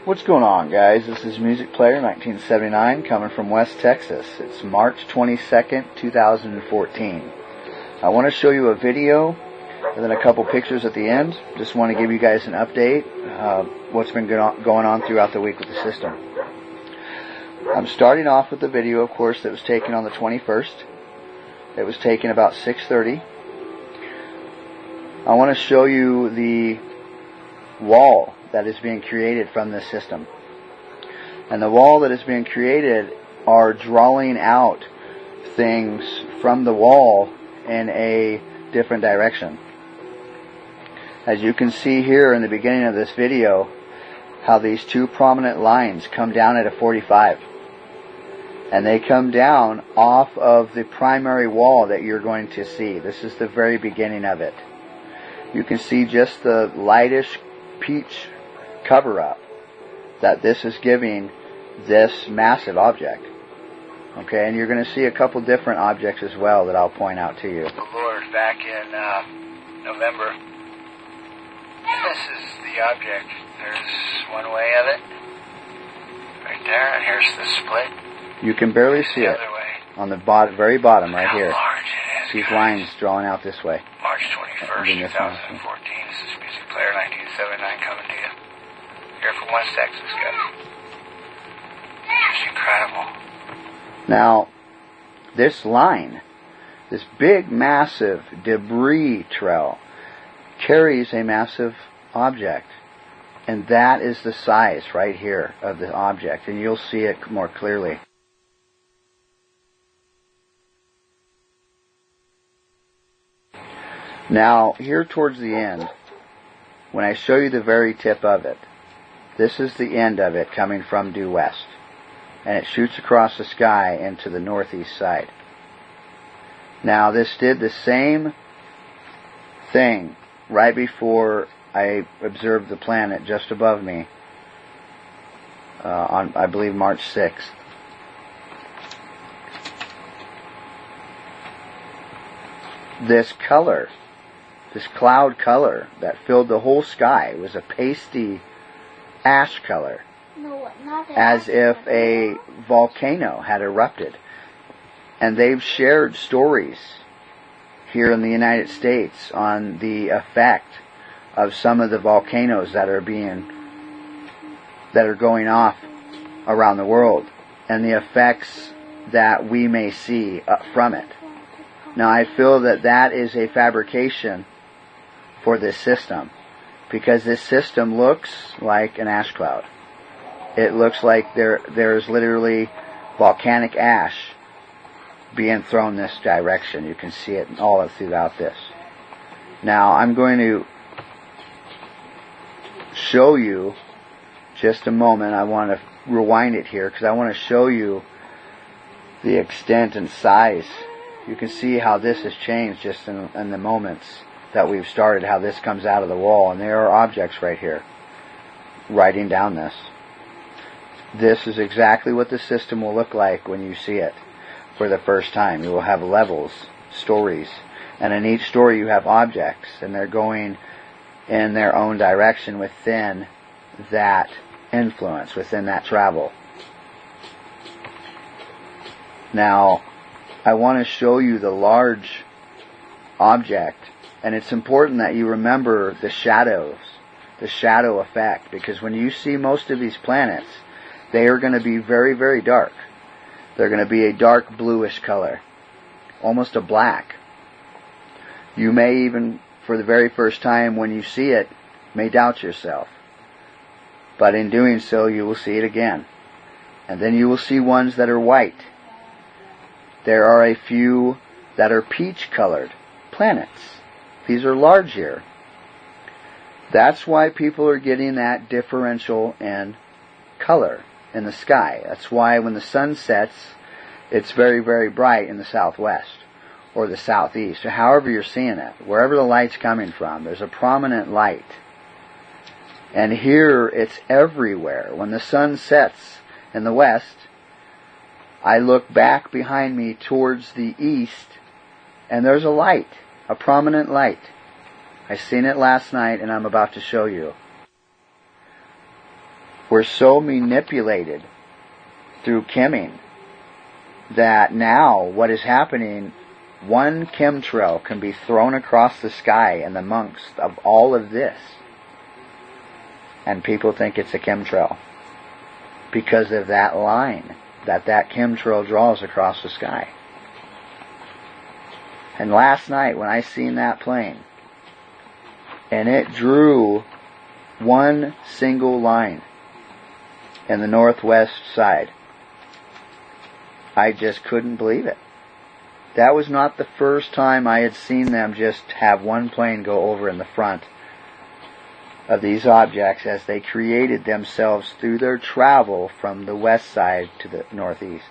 What's going on, guys? This is Music Player 1979 coming from West Texas. It's March 22nd, 2014. I want to show you a video and then a couple pictures at the end. Just want to give you guys an update what's been going on throughout the week with the system. I'm starting off with the video, of course, that was taken on the 21st. It was taken about 6:30. I want to show you the wall that is being created from this system. And the wall that is being created are drawing out things from the wall in a different direction. As you can see here in the beginning of this video, how these two prominent lines come down at a 45. And they come down off of the primary wall that you're going to see. This is the very beginning of it. You can see just the lightish peach cover-up that this is giving this massive object. Okay, and you're going to see a couple different objects as well that I'll point out to you. The Lord back in November. This is the object. There's one way of it right there, and here's the split. You can barely see it on the very bottom right here. Large it is, these lines drawing out this way. March 21st, 2014. This is Music Player 1979 coming to you. Here from West Texas, guys. It's incredible. Now, this line, this big, massive debris trail, carries a massive object. And that is the size right here of the object. And you'll see it more clearly. Now, here towards the end, when I show you the very tip of it, this is the end of it coming from due west. And it shoots across the sky into the northeast side. Now, this did the same thing right before I observed the planet just above me on, I believe, March 6th. This color, this cloud color that filled the whole sky was a pasty ash color, as if a volcano had erupted. And they've shared stories here in the United States on the effect of some of the volcanoes that are going off around the world, and the effects that we may see from it. Now, I feel that that is a fabrication for this system, because this system looks like an ash cloud. It looks like there's literally volcanic ash being thrown this direction. You can see it all throughout this. Now, I'm going to show you just a moment. I want to rewind it here because I want to show you the extent and size. You can see how this has changed just in the moments that we've started, how this comes out of the wall. And there are objects right here writing down this. This is exactly what the system will look like when you see it for the first time. You will have levels, stories, and in each story you have objects, and they're going in their own direction within that influence, within that travel. Now, I want to show you the large object, and it's important that you remember the shadows, the shadow effect, because when you see most of these planets, they are going to be very, very dark. They're going to be a dark bluish color, almost a black. You may even, for the very first time when you see it, may doubt yourself. But in doing so, you will see it again. And then you will see ones that are white. There are a few that are peach-colored planets. These are large here. That's why people are getting that differential in color in the sky. That's why when the sun sets, it's very, very bright in the southwest or the southeast, or however you're seeing it. Wherever the light's coming from, there's a prominent light. And here, it's everywhere. When the sun sets in the west, I look back behind me towards the east, and there's a light, a prominent light. I seen it last night, and I'm about to show you. We're so manipulated through cheming that now what is happening, one chemtrail can be thrown across the sky in the amongst of all of this, and people think it's a chemtrail because of that line that chemtrail draws across the sky. And last night when I seen that plane, and it drew one single line in the northwest side, I just couldn't believe it. That was not the first time I had seen them just have one plane go over in the front of these objects as they created themselves through their travel from the west side to the northeast.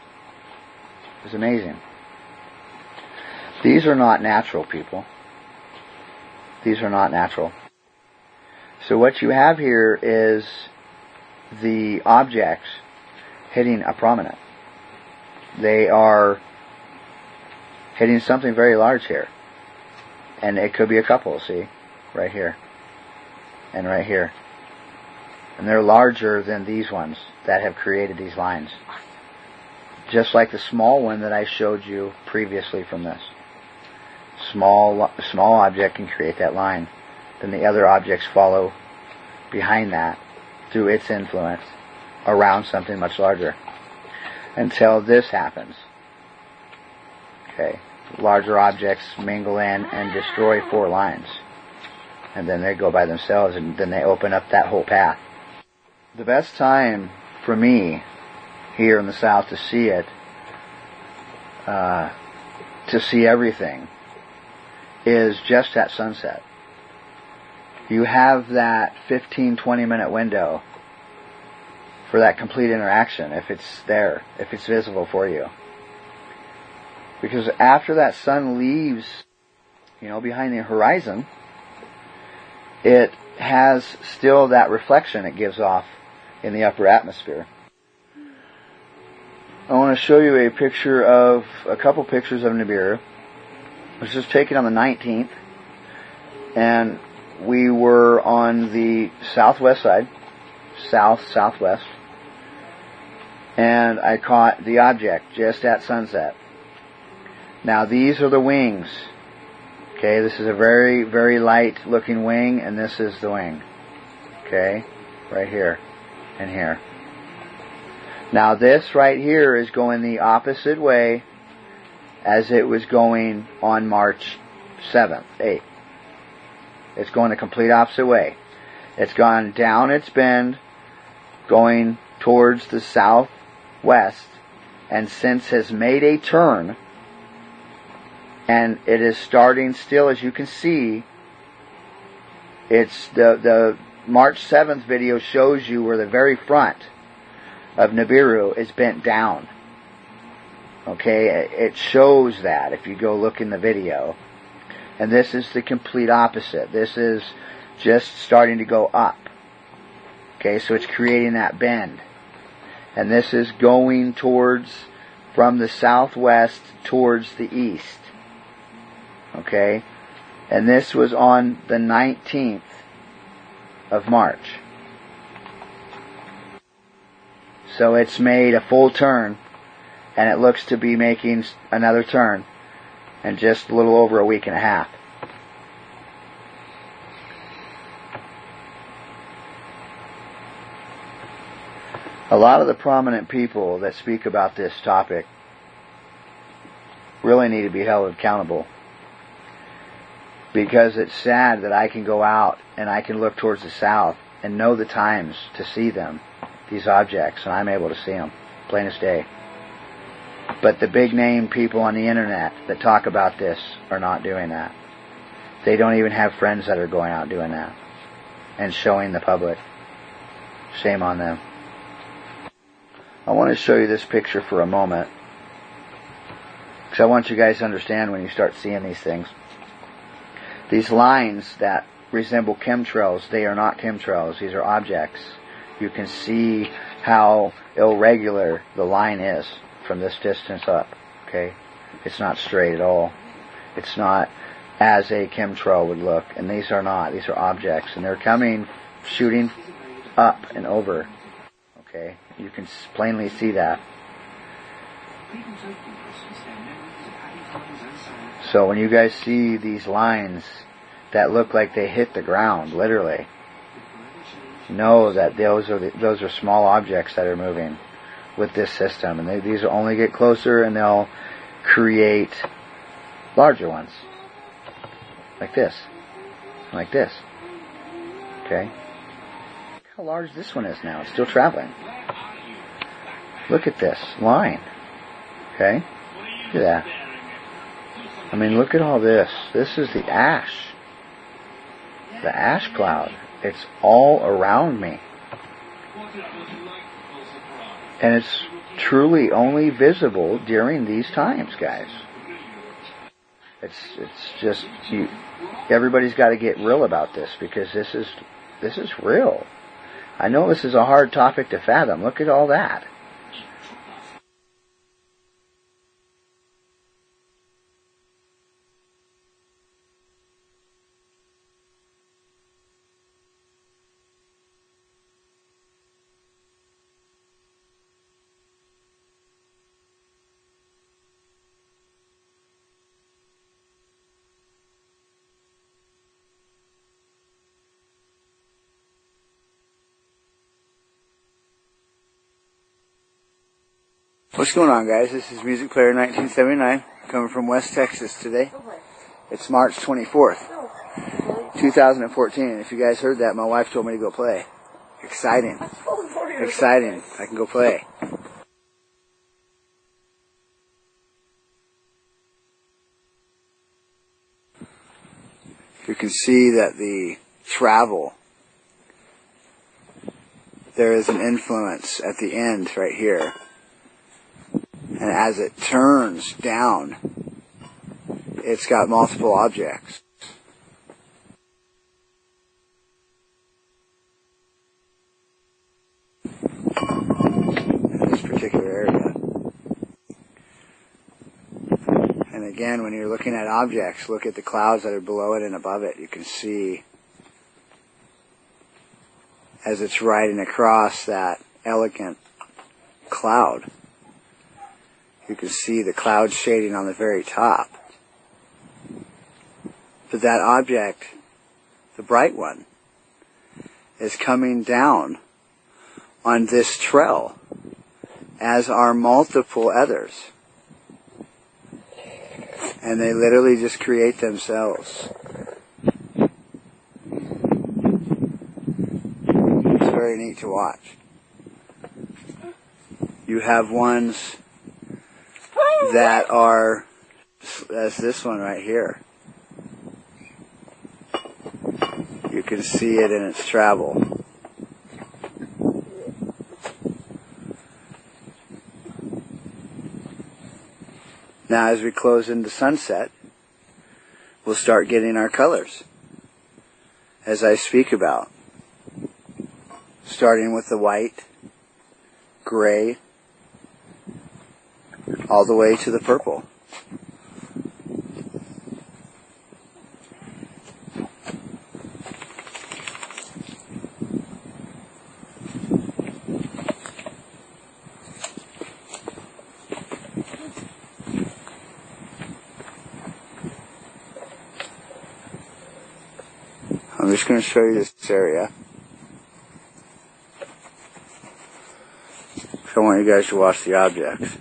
It was amazing. These are not natural, people. These are not natural. So what you have here is the objects hitting a prominent. They are hitting something very large here. And it could be a couple, see? Right here. And right here. And they're larger than these ones that have created these lines. Just like the small one that I showed you previously from this. Small object can create that line. Then the other objects follow behind that through its influence around something much larger. Until this happens. Okay. Larger objects mingle in and destroy 4 lines. And then they go by themselves, and then they open up that whole path. The best time for me here in the south to see it, to see everything, is just at sunset. You have that 15-20 minute window for that complete interaction, if it's there, if it's visible for you. Because after that sun leaves, behind the horizon, it has still that reflection it gives off in the upper atmosphere. I want to show you a couple pictures of Nibiru. This was taken on the 19th, and we were on the southwest side, southwest, and I caught the object just at sunset. Now these are the wings. Okay, this is a very, very light looking wing, and this is the wing. Okay, right here and here. Now this right here is going the opposite way as it was going on March 7th, 8th. It's going the complete opposite way. It's gone down its bend, going towards the southwest, and since has made a turn, and it is starting still, as you can see. It's the March 7th video shows you where the very front of Nibiru is bent down. Okay, it shows that if you go look in the video. And this is the complete opposite. This is just starting to go up. Okay, so it's creating that bend. And this is going from the southwest towards the east. Okay, and this was on the 19th of March. So it's made a full turn, and it looks to be making another turn in just a little over a week and a half. A lot of the prominent people that speak about this topic really need to be held accountable. Because it's sad that I can go out and I can look towards the south and know the times to see them, these objects, and I'm able to see them, plain as day. But the big name people on the internet that talk about this are not doing that. They don't even have friends that are going out doing that and showing the public. Shame on them. I want to show you this picture for a moment, because I want you guys to understand when you start seeing these things. These lines that resemble chemtrails, they are not chemtrails. These are objects. You can see how irregular the line is from this distance up. Okay, it's not straight at all. It's not as a chemtrail would look, and these are not. These are objects, and they're shooting up and over. Okay, you can plainly see that. So when you guys see these lines that look like they hit the ground, literally, know that those are small objects that are moving with this system, and these will only get closer, and they'll create larger ones, like this, Okay, look how large this one is now. It's still traveling. Look at this line. Okay, look at that. I mean, look at all this. This is the ash cloud. It's all around me. And it's truly only visible during these times, guys. It's just, everybody's got to get real about this, because this is real. I know this is a hard topic to fathom. Look at all that. What's going on, guys? This is Music Player 1979, coming from West Texas today. It's March 24th, 2014. If you guys heard that, my wife told me to go play. Exciting. Exciting. I can go play. You can see that the travel, there is an influence at the end right here. And as it turns down, it's got multiple objects. In this particular area. And again, when you're looking at objects, look at the clouds that are below it and above it. You can see, as it's riding across that elegant cloud, you can see the cloud shading on the very top. But that object, the bright one, is coming down on this trail, as are multiple others. And they literally just create themselves. It's very neat to watch. You have ones that are, as this one right here. You can see it in its travel. Now as we close into sunset, we'll start getting our colors, as I speak about. Starting with the white, gray, all the way to the purple. I'm just going to show you this area. I want you guys to watch the objects.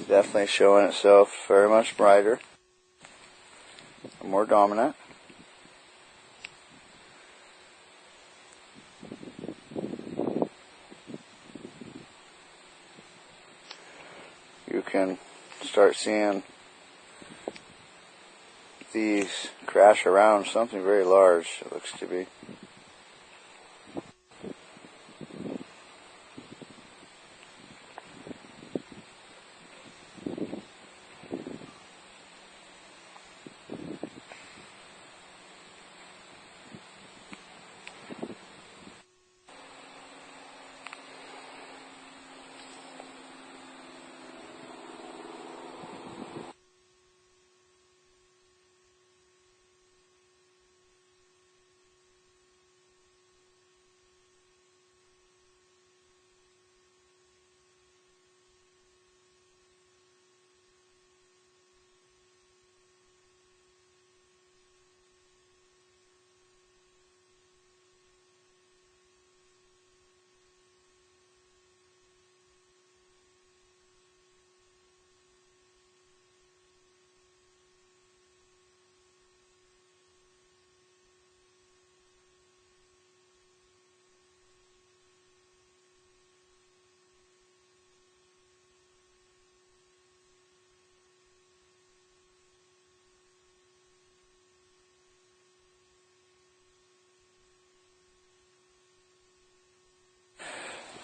Definitely showing itself very much brighter. more dominant. You can start seeing these crash around something very large, it looks to be.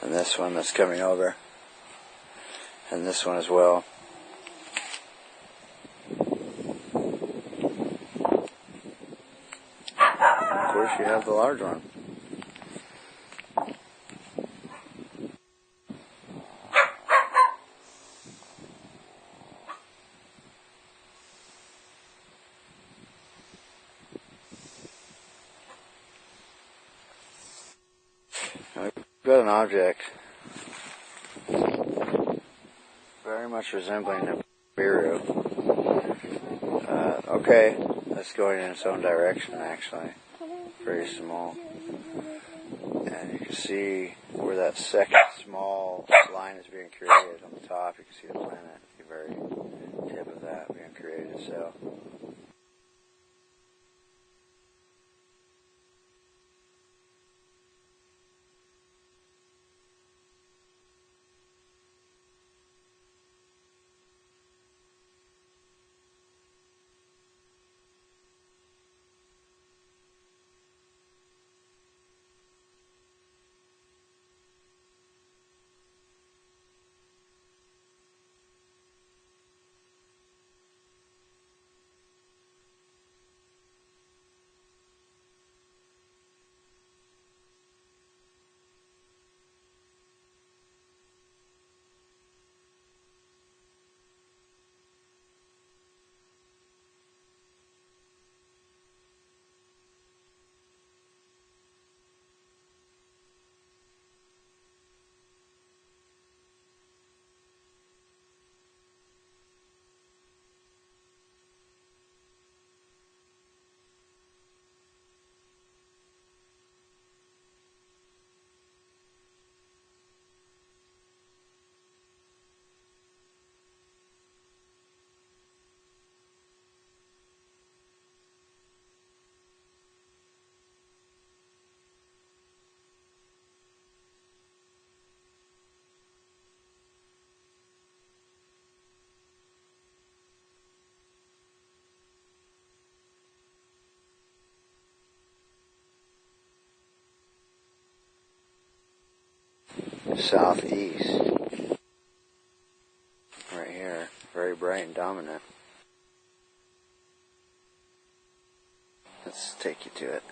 And this one that's coming over. And this one as well. Of course you have the large one. We've got an object very much resembling Nibiru. Okay, that's going in its own direction actually. Very small. And you can see where that second small line is being created on the top. You can see the planet at the very tip of that being created. So. Southeast, right here, very bright and dominant. Let's take you to it.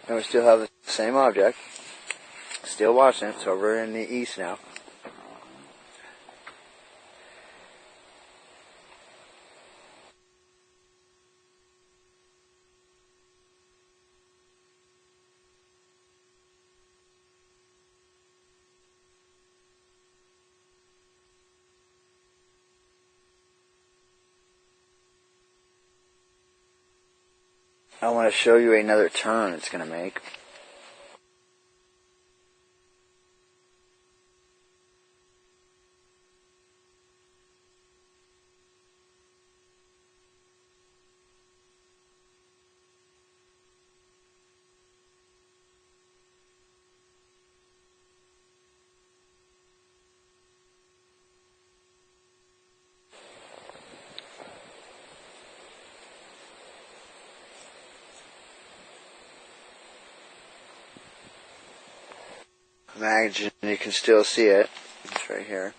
And we still have the same object. Still watching it. It's over in the east now. I want to show you another turn it's going to make. Imagine you can still see it. It's right here.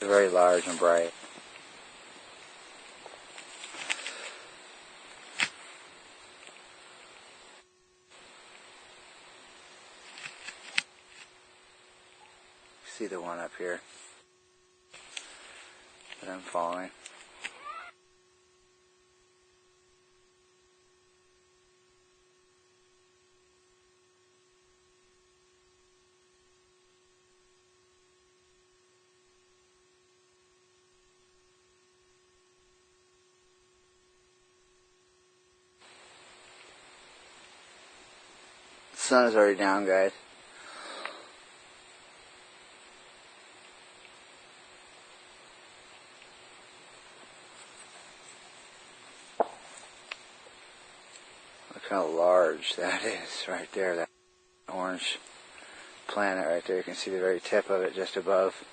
It's very large and bright. See the one up here that I'm following. The sun is already down, guys. Look how large that is right there, that orange planet right there. You can see the very tip of it just above.